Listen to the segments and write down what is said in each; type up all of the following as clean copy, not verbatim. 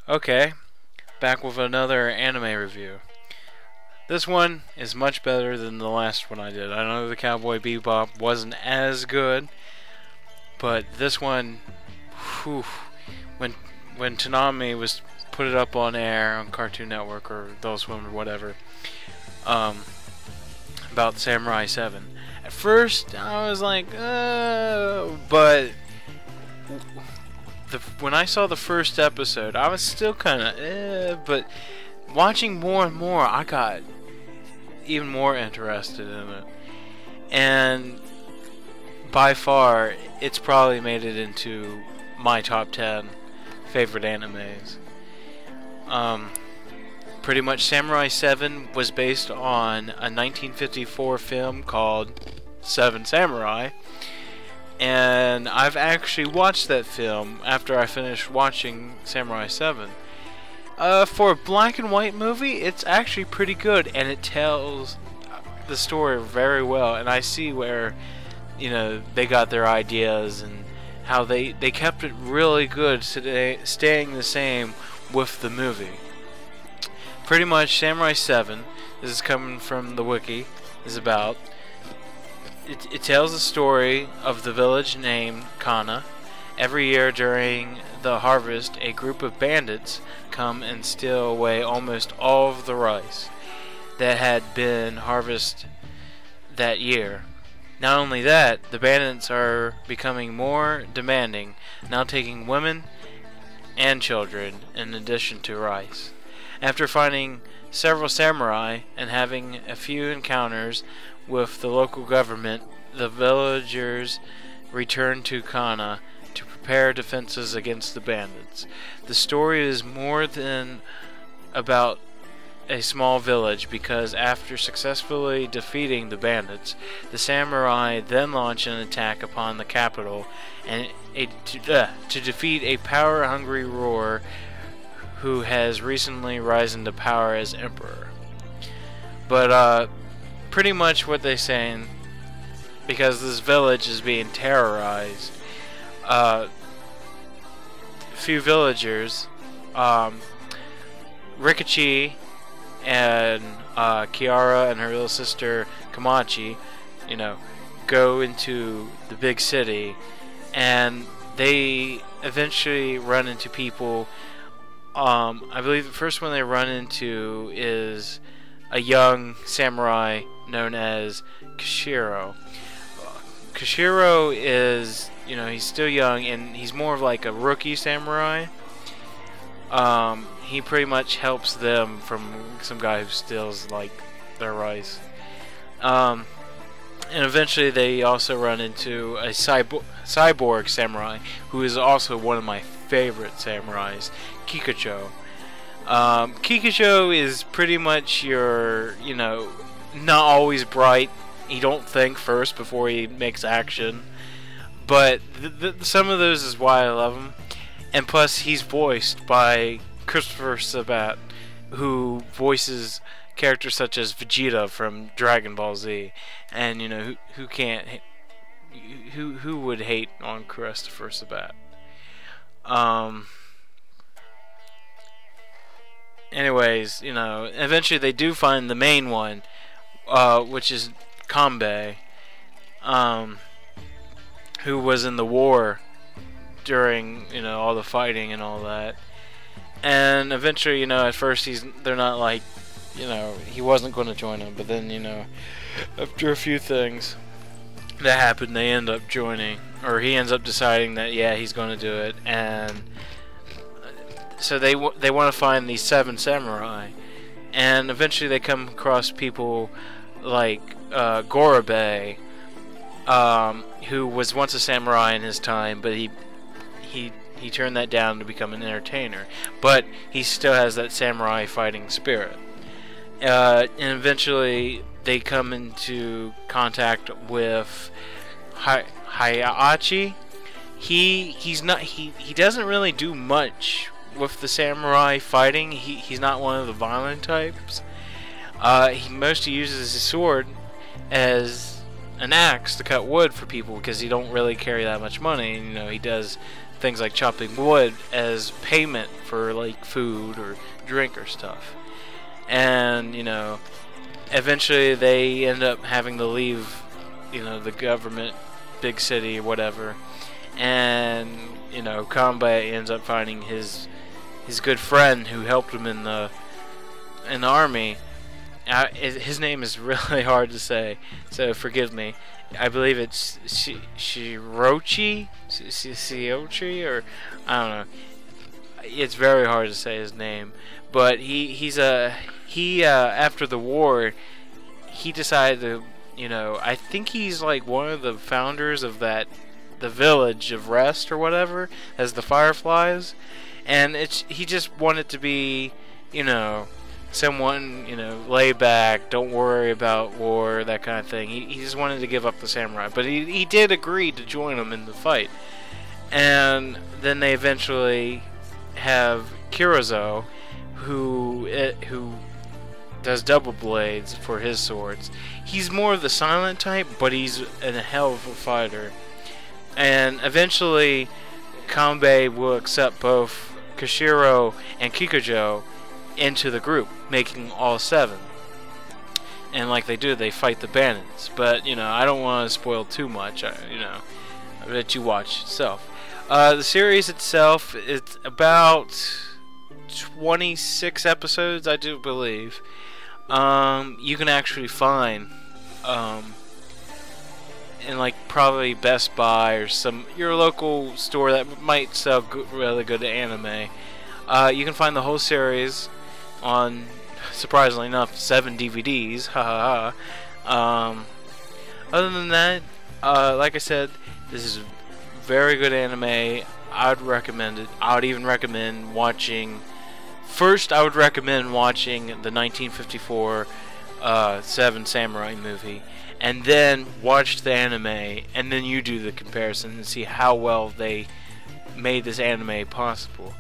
Okay, back with another anime review. This one is much better than the last one I did. I know the Cowboy Bebop wasn't as good, but this one, whew, when when Toonami was put it up on air on Cartoon Network or Adult Swim or whatever, um, about Samurai 7. At first, I was like, but when I saw the first episode, I was still kind of, but watching more and more, I got even more interested in it. And by far, it's probably made it into my top 10 favorite animes. Pretty much Samurai 7 was based on a 1954 film called Seven Samurai. And I've actually watched that film after I finished watching Samurai 7. For a black and white movie, it's actually pretty good, and it tells the story very well. And I see where, they got their ideas and how they kept it really good, staying the same with the movie. Pretty much, Samurai 7, this is coming from the wiki, is about. It tells the story of the village named Kana. Every year during the harvest, a group of bandits come and steal away almost all of the rice that had been harvested that year. Not only that, the bandits are becoming more demanding, now taking women and children in addition to rice. After finding several samurai and having a few encounters with the local government, the villagers return to Kana to prepare defenses against the bandits. The story is more than about a small village, because after successfully defeating the bandits, the samurai then launch an attack upon the capital and to defeat a power-hungry ruler who has recently risen to power as emperor. But pretty much what they're saying, because this village is being terrorized, few villagers, Rikichi and Kiara and her little sister Kamachi, go into the big city, and they eventually run into people. I believe the first one they run into is a young samurai known as Kishiro. Kishiro is, he's still young, and he's more of like a rookie samurai. He pretty much helps them from some guy who steals, like, their rice. And eventually they also run into a cyborg samurai, who is also one of my favorite samurais, Kikucho. Kikucho is pretty much your, not always bright. He don't think first before he makes action. But some of those is why I love him. And plus, he's voiced by Christopher Sabat, who voices characters such as Vegeta from Dragon Ball Z. And, who can't... Who would hate on Christopher Sabat? Anyways, eventually they do find the main one, which is Kanbei, who was in the war during, all the fighting and all that. And eventually, at first they're not like, he wasn't going to join them, but then, after a few things that happen, they end up joining, or he ends up deciding that, yeah, he's going to do it. And so they want to find these seven samurai, and eventually they come across people like Gorobei, who was once a samurai in his time, but he turned that down to become an entertainer. But he still has that samurai fighting spirit. And eventually they come into contact with Hayachi. He doesn't really do much with the samurai fighting. He's not one of the violent types. He mostly uses his sword as an axe to cut wood for people, because he don't really carry that much money. He does things like chopping wood as payment for like food or drink or stuff. And eventually they end up having to leave, the government, big city or whatever. And Kanbei ends up finding his good friend who helped him in the army. His name is really hard to say, so forgive me. I believe it's Shirochi, or I don't know. It's very hard to say his name, but he after the war, he decided to, I think he's like one of the founders of the village of rest or whatever, as the Fireflies, and he just wanted to be, someone, lay back, don't worry about war, that kind of thing. He just wanted to give up the samurai, but he did agree to join them in the fight. And then they eventually have Kirizo, who does double blades for his swords. He's more of the silent type, but he's a hell of a fighter. And eventually, Kanbei will accept both Kishiro and Kikujo into the group, making all 7. And like they do, they fight the bandits. But I don't want to spoil too much. I let you watch itself. The series itself is about 26 episodes, I do believe. You can actually find in like probably Best Buy or your local store that might sell really good anime. You can find the whole series on, surprisingly enough, 7 DVDs. Ha ha ha. Other than that, like I said, this is very good anime. I'd recommend it. I would even recommend watching. First, I would recommend watching the 1954 Seven Samurai movie, and then watch the anime, and then you do the comparison and see how well they made this anime possible.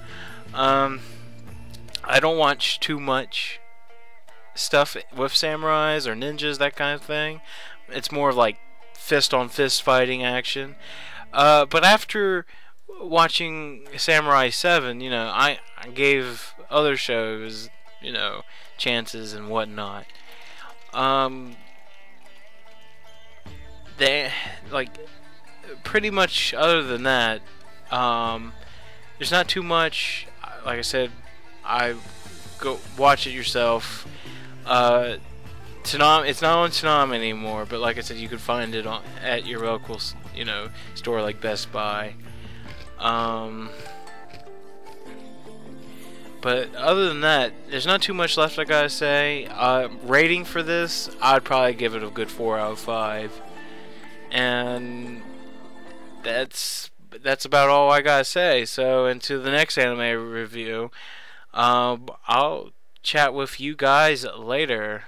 I don't watch too much stuff with samurais or ninjas, that kind of thing. It's more like fist on fist fighting action. But after watching Samurai 7, I gave other shows, chances and whatnot. They, like, pretty much other than that, there's not too much. Like I said, go watch it yourself. It's not on Toonami anymore, but like I said, you could find it at your local, store like Best Buy. But other than that, there's not too much left I gotta say. Rating for this, I'd probably give it a good 4 out of 5. And that's about all I gotta say. So into the next anime review, I'll chat with you guys later.